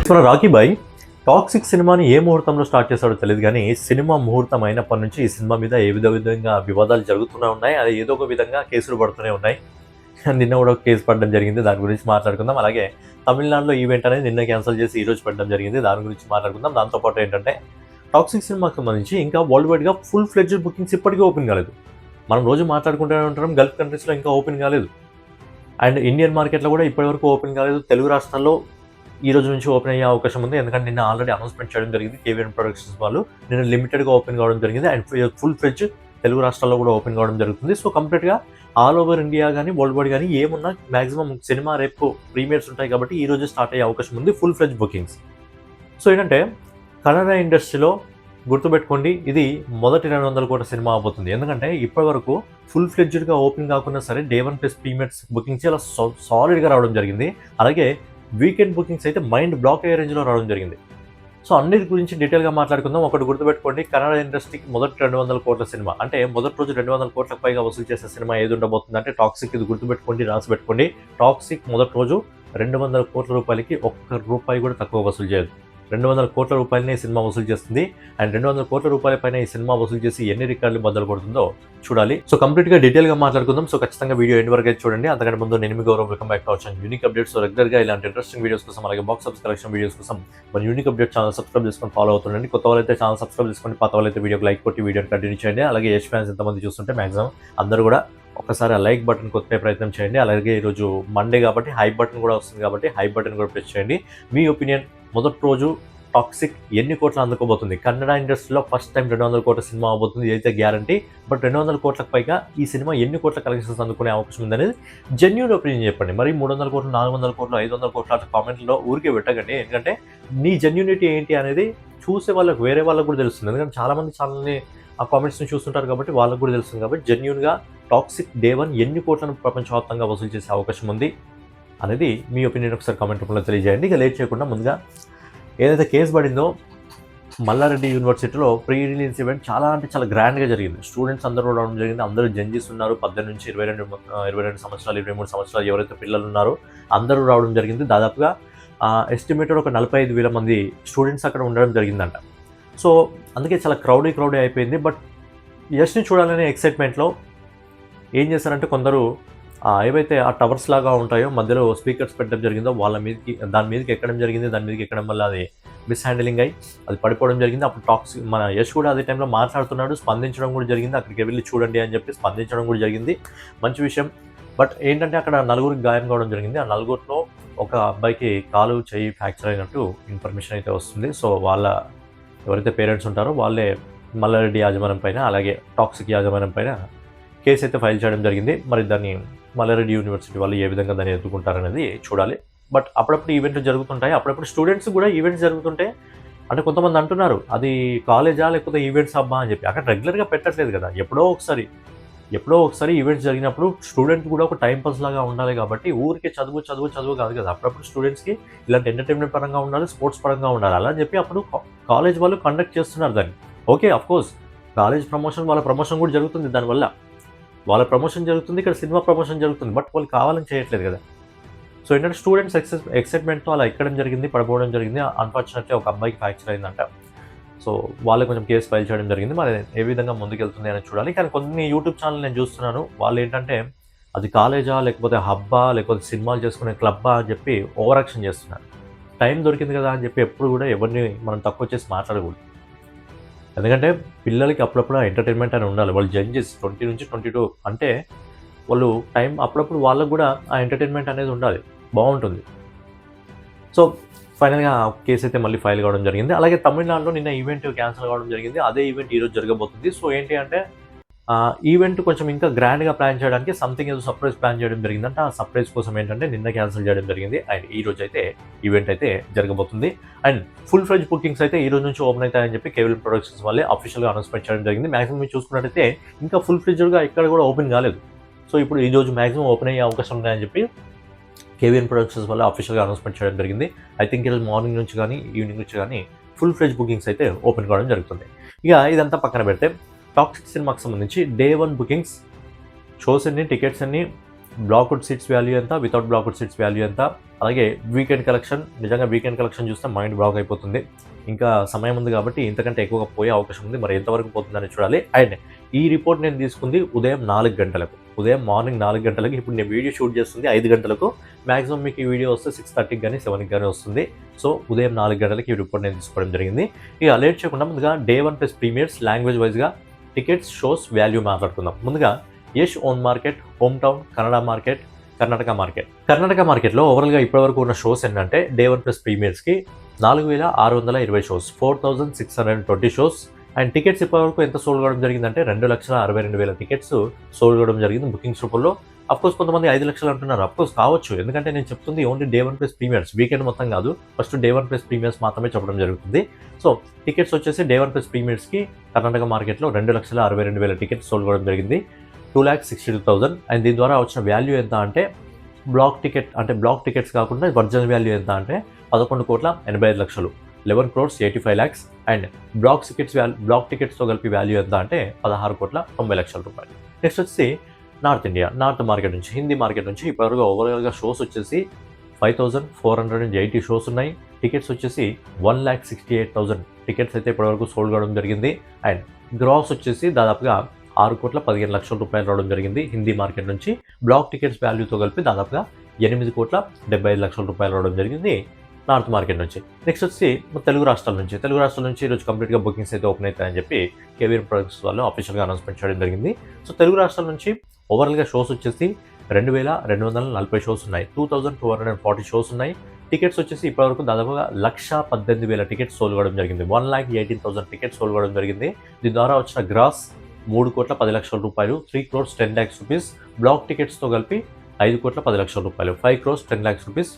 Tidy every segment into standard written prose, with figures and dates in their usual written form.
మన Rocky bye toxic సినిమాని ఏ ముహూర్తంలో స్టార్ట్ చేశాడో తెలియదు కానీ సినిమా ముహూర్తం అయినప్పటి నుంచి ఈ సినిమా మీద ఏ విధంగా వివాదాలు జరుగుతూనే ఉన్నాయి. అది ఏదో ఒక విధంగా కేసులు పడుతూనే ఉన్నాయి. నిన్న కూడా కేసు పడడం జరిగింది, దాని గురించి మాట్లాడుకుందాం. అలాగే తమిళనాడులో ఈవెంట్ అనేది నిన్న క్యాన్సిల్ చేసి ఈ రోజు పడడం జరిగింది, దాని గురించి మాట్లాడుకుందాం. దాంతోపాటు ఏంటంటే టాక్సిక్ సినిమాకి సంబంధించి ఇంకా వరల్డ్ వైడ్గా ఫుల్ ఫ్లెడ్జ్డ్ బుకింగ్స్ ఇప్పటికీ ఓపెన్ కాలేదు. మనం రోజు మాట్లాడుకుంటూనే ఉంటాం, గల్ఫ్ కంట్రీస్లో ఇంకా ఓపెన్ కాలేదు. అండ్ ఇండియన్ మార్కెట్లో కూడా ఇప్పటివరకు ఓపెన్ కాలేదు. తెలుగు రాష్ట్రాల్లో ఈ రోజు నుంచి ఓపెన్ అయ్యే అవకాశం ఉంది, ఎందుకంటే నిన్న ఆల్రెడీ అనౌన్స్మెంట్ చేయడం జరిగింది. కేవీఎన్ ప్రొడక్షన్స్ వాళ్ళు నిన్న లిమిటెడ్గా ఓపెన్ కావడం జరిగింది. అండ్ ఫుల్ ఫ్లెడ్జ్ తెలుగు రాష్ట్రాల్లో కూడా ఓపెన్ కావడం జరుగుతుంది. సో కంప్లీట్గా ఆల్ ఓవర్ ఇండియా కానీ వరల్డ్ వైడ్ కానీ ఏమున్నా మాక్సిమం సినిమా రేపు ప్రీమియర్స్ ఉంటాయి కాబట్టి ఈ రోజు స్టార్ట్ అయ్యే అవకాశం ఉంది ఫుల్ ఫ్లెడ్జ్ బుకింగ్స్. సో ఏంటంటే కన్నడ ఇండస్ట్రీలో గుర్తుపెట్టుకోండి, ఇది మొదటి 200 కోట్ల సినిమా అవబోతుంది. ఎందుకంటే ఇప్పటివరకు ఫుల్ ఫ్లెడ్జ్డ్గా ఓపెన్ కాకుండా సరే డే 1+ ప్రీమియర్స్ బుకింగ్స్ చాలా సాలిడ్గా రావడం జరిగింది. అలాగే వీకెండ్ బుకింగ్స్ అయితే మైండ్ బ్లాక్ అయ్యే రేంజ్లో రావడం జరిగింది. సో అన్నిటి గురించి డీటెయిల్గా మాట్లాడుకుందాం. ఒకటి గుర్తుపెట్టుకోండి, కన్నడ ఇండస్ట్రీకి మొదటి 200 కోట్ల సినిమా అంటే మొదటి రోజు 200 కోట్లకు పైగా వసూలు చేసే సినిమా ఏది ఉండబోతుంది అంటే టాక్సిక్. ఇది గుర్తుపెట్టుకోండి, రాసి పెట్టుకోండి. టాక్సిక్ మొదటి రోజు 200 కోట్ల రూపాయలకి ₹1 కూడా తక్కువ వసూలు చేయదు. 200 కోట్ల రూపాయలనే ఈ సినిమా వసూలు చేస్తుంది. అండ్ 200 కోట్ల రూపాయల పైన ఈ సినిమా వసూలు చేసి ఎన్ని రికార్డులు బద్దలు కొడుతుందో చూడాలి. సో కంప్లీట్గా డీటెయిల్గా మాట్లాడుకుందాం. సో ఖచ్చితంగా వీడియో ఎండ్ వరకు అయితే చూడండి. అంతకంటే ముందు నేను మీ Gaurav, welcome back to our channel unique updates. రెగ్యులర్గా ఇలాంటి ఇంట్రెస్టింగ్ వీడియోస్ కోసం అలాగే బాక్స్ ఆఫీస్ కలెక్షన్ వీడియోస్ కోసం మన యూనిక్ అప్డేట్ ఛానల్ సబ్స్క్రైబ్ చేసుకొని ఫాలో అవుతుండండి. కొత్త వాళ్ళైతే ఛానల్ సబ్స్క్రైబ్ చేసుకోండి, పాత వాళ్ళైతే వీడియోకి లైక్ కొట్టి వీడియోని కంటిన్యూ చేయండి. అలాగే యష్ ఫ్యాన్స్ ఎంతమంది చూస్తుంటే మాక్సిమం అందరూ కూడా ఒక్కసారి ఆ లైక్ బటన్ కొట్టే ప్రయత్నం చేయండి. అలాగే ఈరోజు మండే కాబట్టి హై బటన్ కూడా వస్తుంది కాబట్టి హై బటన్ కూడా ప్రెస్ చేయండి. మీ ఒపీనియన్, మొదటి రోజు టాక్సిక్ ఎన్ని కోట్లు అందుకోబోతుంది? కన్నడ ఇండస్ట్రీలో ఫస్ట్ టైం 200 కోట్ల సినిమా అవబోతుంది, ఇదైతే గ్యారంటీ. బట్ 200 కోట్లకు పైగా ఈ సినిమా ఎన్ని కోట్ల కలెక్షన్స్ అందుకునే అవకాశం ఉందనేది జెన్యూన్ ఒపీనియన్ చెప్పండి. మరి 300 కోట్లు, 400 కోట్లు, 500 కోట్లు అట్లా కామెంట్లో ఊరికే పెట్టకండి. ఎందుకంటే నీ జెన్యూనిటీ ఏంటి అనేది చూసే వాళ్ళకి, వేరే వాళ్ళకు కూడా తెలుస్తుంది. ఎందుకంటే చాలామంది ఛానల్ని ఆ కామెంట్స్ని చూస్తుంటారు కాబట్టి వాళ్ళకు కూడా తెలుస్తుంది. కాబట్టి జెన్యూన్గా టాక్సిక్ డే 1 ఎన్ని కోట్లను ప్రపంచవ్యాప్తంగా వసూలు చేసే అవకాశం ఉంది అనేది మీ ఒపీనియన్ ఒకసారి కామెంట్ రూపంలో తెలియజేయండి. ఇక లేట్ చేయకుండా ముందుగా ఏదైతే కేసు పడిందో మల్లారెడ్డి యూనివర్సిటీలో ప్రీ రిలీజ్ ఈవెంట్ చాలా అంటే చాలా గ్రాండ్గా జరిగింది. స్టూడెంట్స్ అందరూ రావడం జరిగింది. అందరూ జడ్జెస్ ఉన్నారు. 18 నుంచి 22 సంవత్సరాలు, 23 సంవత్సరాలు ఎవరైతే పిల్లలు ఉన్నారో అందరూ రావడం జరిగింది. దాదాపుగా ఎస్టిమేటెడ్ ఒక 45,000 మంది స్టూడెంట్స్ అక్కడ ఉండడం జరిగిందంట. సో అందుకే చాలా క్రౌడీ అయిపోయింది. బట్ యష్ని చూడాలనే ఎక్సైట్మెంట్లో ఏం చేశారంటే కొందరు ఏవైతే ఆ టవర్స్ లాగా ఉంటాయో మధ్యలో స్పీకర్స్ పెట్టడం జరిగిందో దాని మీదకి ఎక్కడం జరిగింది. దాని మీదకి ఎక్కడం వల్ల అది మిస్హ్యాండిలింగ్ అయ్యి అది పడిపోవడం జరిగింది. అప్పుడు టాక్సిక్ మన యష్ కూడా అదే టైంలో మాట్లాడుతున్నాడు, స్పందించడం కూడా జరిగింది. అక్కడికి వెళ్ళి చూడండి అని చెప్పి స్పందించడం కూడా జరిగింది, మంచి విషయం. బట్ ఏంటంటే అక్కడ 4 గాయం కావడం జరిగింది. ఆ 4లో ఒక అబ్బాయికి కాలు, చెయ్యి ఫ్రాక్చర్ అయినట్టు ఇన్ఫర్మేషన్ అయితే వస్తుంది. సో వాళ్ళ ఎవరైతే పేరెంట్స్ ఉంటారో వాళ్ళే మల్లారెడ్డి యాజమాన్యం పైన అలాగే టాక్సిక్ యాజమాన్యం పైన కేసు అయితే ఫైల్ చేయడం జరిగింది. మరి దాన్ని మల్లారెడ్డి యూనివర్సిటీ వాళ్ళు ఏ విధంగా దాన్ని ఎదుర్కొంటారనేది చూడాలి. బట్ అప్పుడప్పుడు ఈవెంట్లు జరుగుతుంటాయి, అప్పుడప్పుడు స్టూడెంట్స్ కూడా ఈవెంట్స్ జరుగుతుంటే అంటే కొంతమంది అంటున్నారు అది కాలేజా లేకపోతే ఈవెంట్స్ అబ్బా అని చెప్పి. అక్కడ రెగ్యులర్గా పెట్టట్లేదు కదా, ఎప్పుడో ఒకసారి ఈవెంట్స్ జరిగినప్పుడు స్టూడెంట్ కూడా ఒక టైం పాస్ లాగా ఉండాలి. కాబట్టి ఊరికే చదువు కాదు కదా, అప్పుడప్పుడు స్టూడెంట్స్కి ఇలాంటి ఎంటర్టైన్మెంట్ పరంగా ఉండాలి, స్పోర్ట్స్ పరంగా ఉండాలి. అలా అని చెప్పి అప్పుడు కాలేజ్ వాళ్ళు కండక్ట్ చేస్తున్నారు దాన్ని. ఓకే, అఫ్కోర్స్ కాలేజ్ ప్రమోషన్, వాళ్ళ ప్రమోషన్ కూడా జరుగుతుంది, దానివల్ల వాళ్ళ ప్రమోషన్ జరుగుతుంది, ఇక్కడ సినిమా ప్రమోషన్ జరుగుతుంది. బట్ వాళ్ళు కావాలని చేయట్లేదు కదా. సో ఏంటంటే స్టూడెంట్స్ ఎక్సైట్మెంట్తో అలా ఎక్కడం జరిగింది, పడిపోవడం జరిగింది. అన్ఫార్చునేట్లీ ఒక అబ్బాయికి ఫ్రాక్చర్ అయిందంట. సో వాళ్ళే కొంచెం కేసు ఫైల్ చేయడం జరిగింది. మరి ఏ విధంగా ముందుకెళ్తుంది అని చూడాలి. కానీ కొన్ని యూట్యూబ్ ఛానల్ నేను చూస్తున్నాను, వాళ్ళు ఏంటంటే అది కాలేజా లేకపోతే హబ్బా లేకపోతే సినిమాలు చేసుకునే క్లబ్బా అని చెప్పి ఓవర్ యాక్షన్ చేస్తున్నారు. టైం దొరికింది కదా అని చెప్పి ఎప్పుడు కూడా ఎవరిని మనం తక్కువ చేసి మాట్లాడకూడదు. ఎందుకంటే పిల్లలకి అప్పుడప్పుడు ఎంటర్టైన్మెంట్ అని ఉండాలి. వాళ్ళు జడ్జెస్ 20 నుంచి 22 అంటే వాళ్ళు టైం అప్పుడప్పుడు వాళ్ళకు కూడా ఆ ఎంటర్టైన్మెంట్ అనేది ఉండాలి, బాగుంటుంది. సో ఫైనల్గా కేసు అయితే మళ్ళీ ఫైల్ కావడం జరిగింది. అలాగే తమిళనాడులో నిన్న ఈవెంట్ క్యాన్సిల్ కావడం జరిగింది. అదే ఈవెంట్ ఈరోజు జరగబోతుంది. సో ఏంటి అంటే ఈవెంట్ కొంచెం ఇంకా గ్రాండ్గా ప్లాన్ చేయడానికి సంథింగ్ ఏదో సర్ప్రైజ్ ప్లాన్ చేయడం జరిగిందంటే ఆ సర్ప్రైజ్ కోసం ఏంటంటే నిన్న క్యాన్సిల్ చేయడం జరిగింది. అండ్ ఈ రోజు అయితే ఈవెంట్ అయితే జరగబోతుంది. అండ్ ఫుల్ ఫ్లెడ్జ్ బుకింగ్స్ అయితే ఈ రోజు నుంచి ఓపెన్ అవుతాయని చెప్పి కేవీఎన్ ప్రొడక్షన్స్ వాళ్ళే అఫీషియల్గా అనౌన్స్మెంట్ చేయడం జరిగింది. మాక్సిమం మీరు చూసుకున్నట్టయితే ఇంకా ఫుల్ ఫ్లెడ్జ్డ్గా ఇక్కడ కూడా ఓపెన్ కాలేదు. సో ఇప్పుడు ఈ రోజు మాక్సిమం ఓపెన్ అయ్యే అవకాశం ఉన్నాయని చెప్పి కేవీఎన్ ప్రొడక్షన్స్ వల్ల అఫీషియల్గా అనౌన్స్మెంట్ చేయడం జరిగింది. ఐ థింక్ ఈరోజు మార్నింగ్ నుంచి కానీ ఈవినింగ్ నుంచి కానీ ఫుల్ ఫ్లెడ్జ్ బుకింగ్స్ అయితే ఓపెన్ కావడం జరుగుతుంది. ఇక ఇదంతా పక్కన పెడితే టాక్సిక్ సినిమాకి సంబంధించి డే 1 బుకింగ్స్, షోస్ అన్ని, టికెట్స్ అన్ని బ్లాక్డ్ సీట్స్ వాల్యూ ఎంత, వితౌట్ బ్లాక్డ్ సీట్స్ వాల్యూ ఎంత, అలాగే వీకెండ్ కలెక్షన్. నిజంగా వీకెండ్ కలెక్షన్ చూస్తే మైండ్ బ్లాక్ అయిపోతుంది. ఇంకా సమయం ఉంది కాబట్టి ఇంతకంటే ఎక్కువగా పోయే అవకాశం ఉంది. మరి ఎంతవరకు పోతుందని చూడాలి. అండ్ ఈ రిపోర్ట్ నేను తీసుకుంది ఉదయం 4 గంటలకు, ఉదయం మార్నింగ్ 4 గంటలకు. ఇప్పుడు నేను వీడియో షూట్ చేస్తుంది 5 గంటలకు. మ్యాక్సిమం మీకు ఈ వీడియో వస్తే 6:30కి కానీ 7కి కానీ వస్తుంది. సో ఉదయం 4 గంటలకి ఈ రిపోర్ట్ నేను తీసుకోవడం జరిగింది. ఇక లేట్ చేయకుండా ముందుగా డే 1 ప్లస్ ప్రీమియర్స్ లాంగ్వేజ్ వైజ్గా టికెట్స్, షోస్, వాల్యూ మాట్లాడుకుందాం. ముందుగా Yash own market, home town, Kannada market, Karnataka market. Karnataka మార్కెట్లో ఓవరాల్గా ఇప్పటివరకు ఉన్న షోస్ ఏంటంటే డే 1 ప్లస్ ప్రీమియర్స్కి 4,620 షోస్, 4,620 షోస్. అండ్ టికెట్స్ ఇప్పటివరకు ఎంత సోల్డ్ కావడం జరిగిందంటే 2,62,000 టికెట్స్ సోల్డ్ కావడం జరిగింది బుకింగ్స్ రూపంలో. అఫ్కోర్స్ కొంతమంది 5 లక్షలు అంటున్నారు. అఫ్కోర్స్ కావచ్చు, ఎందుకంటే నేను చెప్తుంది only day 1 plus premieres, weekend మొత్తం కాదు. ఫస్ట్ డే 1 ప్లస్ ప్రీమియర్స్ మాత్రమే చెప్పడం జరుగుతుంది. సో టికెట్స్ వచ్చేసి డే 1 ప్లస్ ప్రీమియర్స్కి కర్ణాటక మార్కెట్లో 2,62,000 టికెట్స్ సోల్డ్ కావడం జరిగింది, 2,62,000. అండ్ దీని ద్వారా వచ్చిన వాల్యూ ఎంత అంటే బ్లాక్ టికెట్, అంటే బ్లాక్ టికెట్స్ కాకుండా ఒరిజినల్ వాల్యూ ఎంత అంటే 11,85,00,000, 11,85,00,000. అండ్ బ్లాక్ టికెట్స్తో కలిపి వాల్యూ ఎంత అంటే 16,90,00,000 రూపాయలు. నెక్స్ట్ వచ్చి నార్త్ ఇండియా, నార్త్ మార్కెట్ నుంచి, హిందీ మార్కెట్ నుంచి ఇప్పటివరకు ఓవరాల్గా షోస్ వచ్చేసి 5,480 షోస్ ఉన్నాయి. టికెట్స్ వచ్చేసి 1,68,000 టికెట్స్ అయితే ఇప్పటివరకు సోల్డ్ కావడం జరిగింది. అండ్ గ్రాస్ వచ్చేసి దాదాపుగా 6,15,00,000 రూపాయలు రావడం జరిగింది హిందీ మార్కెట్ నుంచి. బ్లాక్ టికెట్స్ వాల్యూతో కలిపి దాదాపుగా 8,75,00,000 రూపాయలు రావడం జరిగింది నార్త్ మార్కెట్ నుంచి. నెక్స్ట్ వచ్చి తెలుగు రాష్ట్రాల నుంచి ఈరోజు కంప్లీట్గా బుకింగ్స్ అయితే ఓపెన్ అవుతాయని చెప్పి కేవీఆర్ ప్రొడక్ట్స్ వాళ్ళు అఫీషియల్గా అనౌన్స్మెంట్ చేయడం జరిగింది. సో తెలుగు రాష్ట్రాల నుంచి ఓవరాల్గా షోస్ వచ్చేసి 2,240 షోస్ ఉన్నాయి, 2,240 షోస్ ఉన్నాయి. టికెట్స్ వచ్చేసి ఇప్పటివరకు దాదాపుగా 1,18,000 టికెట్స్ సోల్డ్ కావడం జరిగింది, 1,18,000 టికెట్స్ సోల్డ్ కావడం జరిగింది. దీని ద్వారా వచ్చిన గ్రాస్ 3,10,00,000 రూపాయలు, 3,10,00,000 రూపీస్. బ్లాక్ టికెట్స్తో కలిపి 5,10,00,000 రూపాయలు, 5,10,00,000 రూపీస్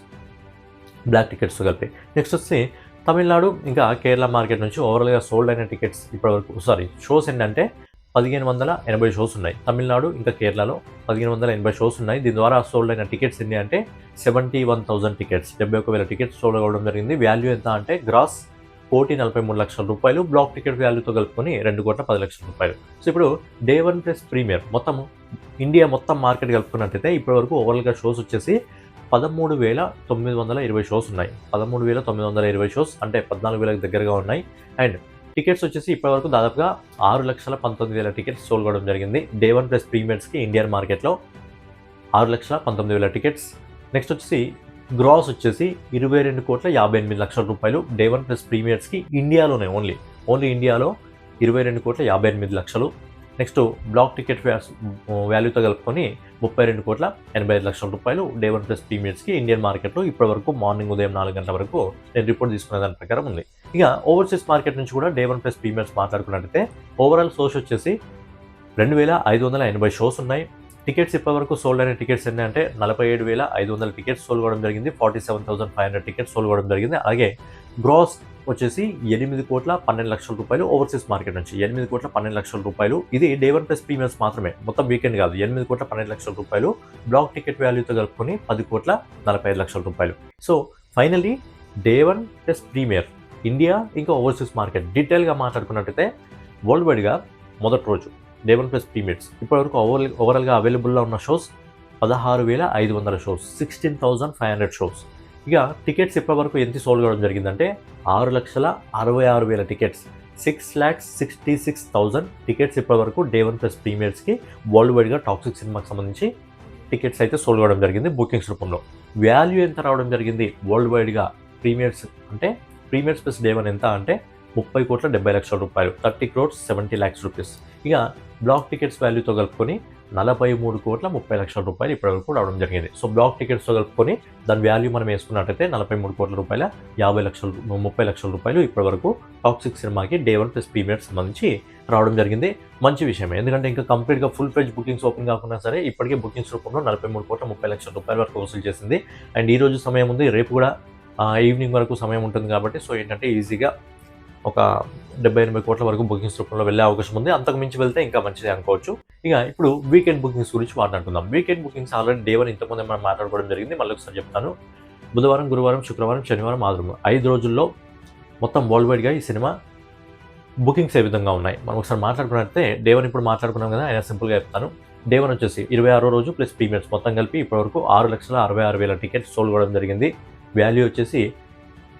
బ్లాక్ టికెట్స్తో కలిపి. నెక్స్ట్ వచ్చి తమిళనాడు ఇంకా కేరళ మార్కెట్ నుంచి ఓవరాల్గా సోల్డ్ అయిన టికెట్స్ ఇప్పటివరకు షోస్ ఏంటంటే 1,580 షోస్ ఉన్నాయి. తమిళనాడు ఇంకా కేరళలో 1,580 షోస్ ఉన్నాయి. దీని ద్వారా సోల్డ్ అయిన టికెట్స్ ఎన్ని అంటే 71,000 టికెట్స్, 71,000 టికెట్స్ సోల్డ్ అవ్వడం జరిగింది. వాల్యూ ఎంత అంటే గ్రాస్ 1,43,00,000 రూపాయలు, బ్లాక్ టికెట్ వాల్యూతో కలుపుకొని 2,10,00,000 రూపాయలు. సో ఇప్పుడు డే 1 ప్లస్ ప్రీమియర్ మొత్తం ఇండియా మొత్తం మార్కెట్ కలుపుకున్నట్టయితే ఇప్పటివరకు ఓవరాల్గా షోస్ వచ్చేసి 13,920 షోస్ ఉన్నాయి, 13,920 షోస్ అంటే 14,000 దగ్గరగా ఉన్నాయి. అండ్ టికెట్స్ వచ్చేసి ఇప్పటివరకు దాదాపుగా 6,19,000 టికెట్స్ సోల్డ్ కావడం జరిగింది డే 1 ప్లస్ ప్రీమియర్స్కి ఇండియన్ మార్కెట్లో 6,19,000 టికెట్స్. నెక్స్ట్ వచ్చేసి గ్రాస్ వచ్చేసి 22,58,00,000 రూపాయలు డే 1 ప్లస్ ప్రీమియర్స్కి ఇండియాలోనే, ఓన్లీ ఇండియాలో 22,58,00,000. నెక్స్ట్ బ్లాక్ టికెట్ వాల్యూతో కలుపుకొని 32,85,00,000 రూపాయలు డే 1 ప్లస్ ప్రీమియర్స్కి ఇండియన్ మార్కెట్లో ఇప్పటివరకు మార్నింగ్ ఉదయం 4 గంటల వరకు నేను రిపోర్ట్ తీసుకునే దాని ప్రకారం ఉంది. ఇక ఓవర్సీస్ మార్కెట్ నుంచి కూడా డే 1 ప్లస్ ప్రీమియర్స్ మాట్లాడుకున్నట్టయితే ఓవరాల్ షోస్ వచ్చేసి 2,580 షోస్ ఉన్నాయి. టికెట్స్ ఇప్పటివరకు సోల్డ్ అయిన టికెట్స్ ఎన్ని అంటే 47,500 టికెట్స్ సోల్డ్ కావడం జరిగింది, 47,500 టికెట్స్ సోల్డ్ కావడం జరిగింది. అలాగే గ్రాస్ వచ్చేసి 8,12,00,000 రూపాయలు ఓవర్సీస్ మార్కెట్ నుంచి, 8,12,00,000 రూపాయలు. ఇది డే 1 ప్లస్ ప్రీమియర్స్ మాత్రమే, మొత్తం వీకెండ్ కాదు. 8,12,00,000 రూపాయలు బ్లాక్ టికెట్ వాల్యూతో కలుపుకొని 10,45,00,000 రూపాయలు. So finally day 1 plus premiere India ఇంకా ఓవర్సీస్ మార్కెట్ డీటెయిల్గా మాట్లాడుకున్నట్టయితే వరల్డ్ వైడ్గా మొదటి రోజు డే 1 ప్లస్ ప్రీమియర్స్ ఇప్పటివరకు ఓవరాల్గా అవైలబుల్లో ఉన్న షోస్ 16,500 షోస్, 16,500 షోస్. ఇక టికెట్స్ ఇప్పటివరకు ఎంత సోల్డ్ కావడం జరిగిందంటే 6,66,000 టికెట్స్, 6,66,000 టికెట్స్ ఇప్పటివరకు డే 1 ప్లస్ ప్రీమియర్స్కి వరల్డ్ వైడ్గా టాక్సిక్ సినిమాకి సంబంధించి టికెట్స్ అయితే సోల్డ్ కావడం జరిగింది బుకింగ్స్ రూపంలో. వాల్యూ ఎంత రావడం జరిగింది వరల్డ్ వైడ్గా ప్రీమియర్స్ అంటే ప్రీమియర్స్ ప్లస్ డే 1 ఎంత అంటే 30,70,00,000 రూపాయలు, 30,70,00,000 రూపీస్. ఇక బ్లాక్ టికెట్స్ వాల్యూతో కలుపుకొని 43,30,00,000 రూపాయలు ఇప్పటివరకు రావడం జరిగింది. సో బ్లాక్ టికెట్స్తో కలుపుకొని దాని వాల్యూ మనం వేసుకున్నట్టయితే 43 కోట్ల రూపాయల 30,00,000 రూపాయలు ఇప్పటివరకు టాక్సిక్ సినిమాకి డే 1 ప్లస్ ప్రీమియర్ సంబంధించి రావడం జరిగింది. మంచి విషయమే, ఎందుకంటే ఇంకా కంప్లీట్గా ఫుల్ ఫ్లెడ్జ్ బుకింగ్స్ ఓపెన్ కాకుండా సరే ఇప్పటికే బుకింగ్స్ రూపంలో 43,30,00,000 రూపాయల వరకు వసూలు చేసింది. అండ్ ఈ రోజు సమయం ఉంది, రేపు కూడా ఈవినింగ్ వరకు సమయం ఉంటుంది కాబట్టి సో ఏంటంటే ఈజీగా ఒక 70-80 కోట్ల వరకు బుకింగ్స్ రూపంలో వెళ్ళే అవకాశం ఉంది. అంతకు మించి వెళ్తే ఇంకా మంచిది అనుకోవచ్చు. ఇక ఇప్పుడు వీకెండ్ బుకింగ్స్ గురించి మాట్లాడుకుందాం. వీకెండ్ బుకింగ్స్ ఆల్రెడీ డే 1 ఇంతకుముందు మనం మాట్లాడుకోవడం జరిగింది, మళ్ళీ ఒకసారి చెప్తాను. బుధవారం, గురువారం, శుక్రవారం, శనివారం, ఆదివారం 5 రోజుల్లో మొత్తం వరల్డ్ వైడ్గా ఈ సినిమా బుకింగ్స్ ఏ విధంగా ఉన్నాయి మనం ఒకసారి మాట్లాడుకున్నట్టే డే 1 ఇప్పుడు మాట్లాడుకున్నాం కదా, అయినా సింపుల్గా చెప్తాను. డే 1 వచ్చేసి 26వ రోజు ప్లస్ ప్రీమియర్స్ మొత్తం కలిపి ఇప్పటివరకు 6,66,000 టికెట్స్ సోల్డ్ కావడం జరిగింది. వాల్యూ వచ్చేసి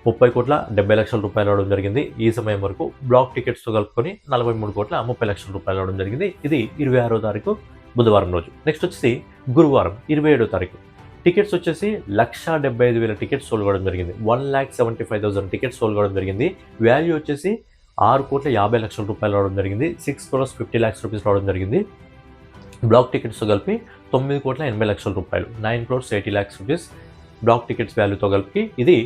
30,70,00,000 రూపాయలు అవడం జరిగింది. ఈ సమయం వరకు బ్లాక్ టికెట్స్తో కలుపుకొని 43,30,00,000 రూపాయలు అవడం జరిగింది. ఇది 26వ తారీఖు బుధవారం రోజు. నెక్స్ట్ వచ్చేసి గురువారం 27వ తారీఖు టికెట్స్ వచ్చేసి 1,75,000 టికెట్స్ సోల్డ్ కావడం జరిగింది. 1,75,000 టికెట్స్ సోల్డ్ కావడం జరిగింది. వాల్యూ వచ్చేసి 6,50,00,000 రూపాయలు అవడం జరిగింది. 6,50,00,000 రూపీస్ రావడం జరిగింది. బ్లాక్ టికెట్స్తో కలిపి 9,80,00,000 రూపాయలు 9,80,00,000 రూపీస్ బ్లాక్ టికెట్స్ వాల్యూతో కలిపి ఇది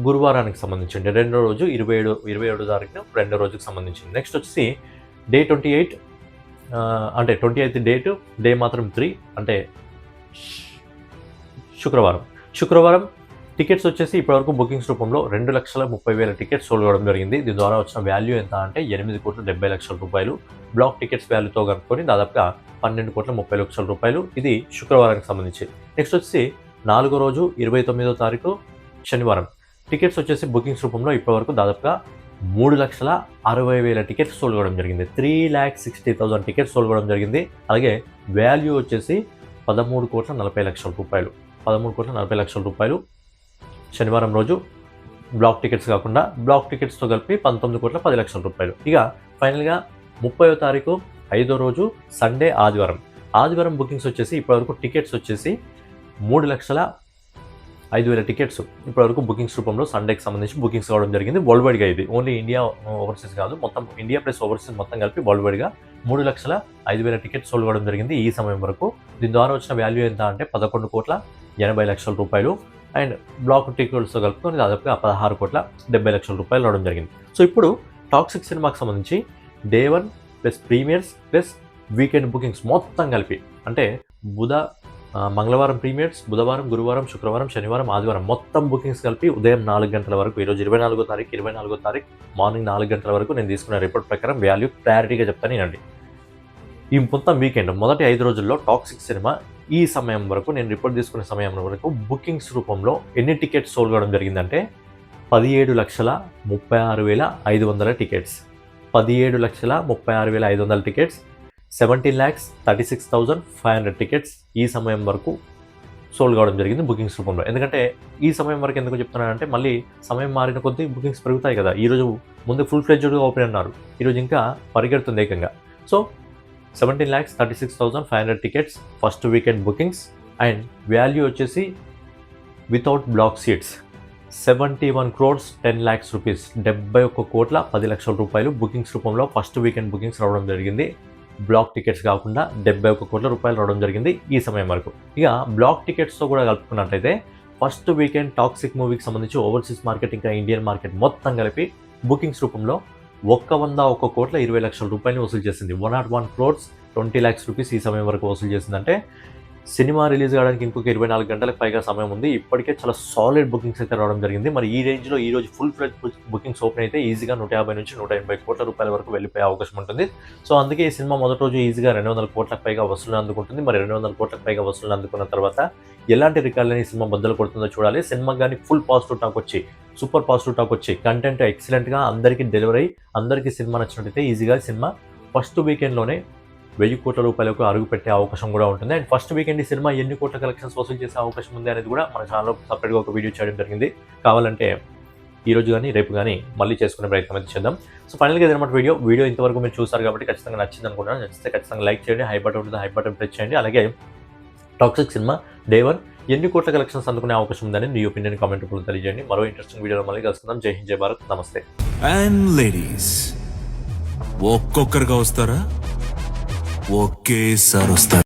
గురువారానికి సంబంధించింది. రెండో రోజు 27వ తారీఖున రెండో రోజుకి సంబంధించింది. నెక్స్ట్ వచ్చేసి డే 28 అంటే 28th డే మాత్రం 3 అంటే శుక్రవారం టికెట్స్ వచ్చేసి ఇప్పటివరకు బుకింగ్స్ రూపంలో 2,30,000 టికెట్స్ సోల్డ్ కావడం జరిగింది. దీని ద్వారా వచ్చిన వాల్యూ ఎంత అంటే 8,70,00,000 రూపాయలు. బ్లాక్ టికెట్స్ వాల్యూతో కనుక్కొని దాదాపుగా 12,30,00,000 రూపాయలు. ఇది శుక్రవారానికి సంబంధించి. నెక్స్ట్ వచ్చేసి 4వ రోజు 29వ తారీఖు శనివారం టికెట్స్ వచ్చేసి బుకింగ్స్ రూపంలో ఇప్పటివరకు దాదాపుగా 3,60,000 టికెట్స్ సోల్డ్ కావడం జరిగింది. 3,60,000 టికెట్స్ సోల్డ్ కావడం జరిగింది. అలాగే వాల్యూ వచ్చేసి 13,40,00,000 రూపాయలు 13,40,00,000 రూపాయలు శనివారం రోజు బ్లాక్ టికెట్స్ కాకుండా బ్లాక్ టికెట్స్తో కలిపి 19,10,00,000 రూపాయలు. ఇక ఫైనల్గా 30వ తారీఖు 5వ రోజు సండే ఆదివారం బుకింగ్స్ వచ్చేసి ఇప్పటివరకు టికెట్స్ వచ్చేసి 3,05,000 టికెట్స్ ఇప్పటివరకు బుకింగ్స్ రూపంలో సండేకి సంబంధించి బుకింగ్స్ కావడం జరిగింది. వరల్డ్ వైడ్గా ఇది ఓన్లీ ఇండియా ఓవర్సీస్ కాదు, మొత్తం ఇండియా ప్లస్ ఓవర్సీస్ మొత్తం కలిపి వరల్డ్ వైడ్గా 3,05,000 టికెట్స్ సోల్డ్ కావడం జరిగింది ఈ సమయం వరకు. దీని ద్వారా వచ్చిన వాల్యూ ఎంత అంటే 11,80,00,000 రూపాయలు. అండ్ బ్లాక్ టికెట్స్తో కలుపుకొని దాదాపుగా 16,70,00,000 రూపాయలు రావడం జరిగింది. సో ఇప్పుడు టాక్సిక్ సినిమాకి సంబంధించి day 1 plus premieres plus weekend bookings మొత్తం కలిపి అంటే మంగళవారం ప్రీమియర్స్, బుధవారం, గురువారం, శుక్రవారం, శనివారం, ఆదివారం మొత్తం బుకింగ్స్ కలిపి ఉదయం 4 గంటల వరకు ఈరోజు 24వ తారీఖు మార్నింగ్ 4 గంటల వరకు నేను తీసుకున్న రిపోర్ట్ ప్రకారం వాల్యూ క్లారిటీగా చెప్తాను వినండి. ఈ మొత్తం వీకెండ్ మొదటి 5 రోజుల్లో టాక్సిక్ సినిమా ఈ సమయం వరకు నేను రిపోర్ట్ తీసుకునే సమయం వరకు బుకింగ్స్ రూపంలో ఎన్ని టికెట్స్ సోల్డ్ కావడం జరిగిందంటే 17,36,500 టికెట్స్ 17,36,500 టికెట్స్ 17,36,500 టికెట్స్ ఈ సమయం వరకు సోల్డ్ కావడం జరిగింది బుకింగ్స్ రూపంలో. ఎందుకంటే ఈ సమయం వరకు ఎందుకు చెప్తున్నానంటే మళ్ళీ సమయం మారిన కొద్దీ బుకింగ్స్ పెరుగుతాయి కదా. ఈరోజు ముందు ఫుల్ ఫ్లెడ్జ్డ్గా ఓపెన్ అన్నారు, ఈరోజు ఇంకా పరిగెడుతుంది ఏకంగా. So 17,36,500 tickets first weekend bookings. And value వచ్చేసి వితౌట్ బ్లాక్ సీట్స్ 71,10,00,000 రూపీస్ 71,10,00,000 రూపాయలు బుకింగ్స్ రూపంలో ఫస్ట్ వీకెండ్ బుకింగ్స్ రావడం జరిగింది. బ్లాక్ టికెట్స్ కాకుండా 71,00,00,000 రూపాయలు రావడం జరిగింది ఈ సమయం వరకు. ఇక బ్లాక్ టికెట్స్తో కూడా కలుపుకున్నట్టయితే ఫస్ట్ వీకెండ్ టాక్సిక్ మూవీకి సంబంధించి ఓవర్సీస్ మార్కెట్ ఇంకా ఇండియన్ మార్కెట్ మొత్తం కలిపి బుకింగ్స్ రూపంలో 1,01,20,00,000 రూపాయలు వసూలు చేసింది. 101,20,00,000 రూపీస్ ఈ సమయం వరకు వసూలు చేసిందంటే సినిమా రిలీజ్ కావడానికి ఇంకొక 24 గంటలకు పైగా సమయం ఉంది. ఇప్పటికే చాలా సాలిడ్ బుకింగ్స్ అయితే రావడం జరిగింది. మరి ఈ రేంజ్లో ఈ రోజు ఫుల్ ఫ్లెడ్జ్ బుకింగ్స్ ఓపెన్ అయితే ఈజీగా 150 నుంచి 180 కోట్ల రూపాయల వరకు వెళ్ళిపోయే అవకాశం ఉంటుంది. సో అందుకే ఈ సినిమా మొదటి రోజు ఈజీగా 200 కోట్లకు పైగా వసూలు అందుకుంటుంది. మరి 200 కోట్లకు పైగా వసూలు అందుకున్న తర్వాత ఎలాంటి రికార్డులని సినిమా బద్దలు కొడుతుందో చూడాలి. సినిమా కానీ ఫుల్ పాజిటివ్ టాక్ వచ్చి సూపర్ పాజిటివ్ టాక్ వచ్చి కంటెంట్ ఎక్సలెంట్గా అందరికీ డెలివరీ అందరికీ సినిమా నచ్చినట్టయితే ఈజీగా సినిమా ఫస్ట్ వీకెండ్లోనే 1,000 కోట్ల రూపాయలకు అరుగు పెట్టే అవకాశం కూడా ఉంటుంది. అండ్ ఫస్ట్ వీకెండ్ ఈ సినిమా ఎన్ని కోట్ల కలెక్షన్స్ వసూలు చేసే అవకాశం ఉంది అనేది కూడా మన ఛానల్లో సపరేట్గా ఒక వీడియో చేయడం జరిగింది. కావాలంటే ఈరోజు కానీ రేపు కానీ మళ్ళీ చేసుకునే ప్రయత్నం అయితే చేద్దాం. సో ఫైనల్గా ఇదన్నమాట వీడియో ఇంతవరకు మీరు చూస్తారు కాబట్టి ఖచ్చితంగా నచ్చింది అనుకుంటున్నాను. నచ్చితే ఖచ్చితంగా లైక్ చేయండి, హై బటన్ ఉంటుంది, హై బటన్ ప్రెస్ చేయండి. అలాగే టాక్సిక్ సినిమా డే 1 ఎన్ని కోట్ల కలెక్షన్స్ అందుకునే అవకాశం ఉందని మీ ఒపీనియన్ కామెంట్ రూపంలో తెలియజేయండి. మరో ఇంట్రెస్టింగ్ వీడియోలో మళ్ళీ కలుసుకుందాం. జై హింద్, జై భారత్, నమస్తే. అండ్ లేడీస్ ఒక్కొక్కరుగా వస్తారా, ఒకేసారి వస్తారు.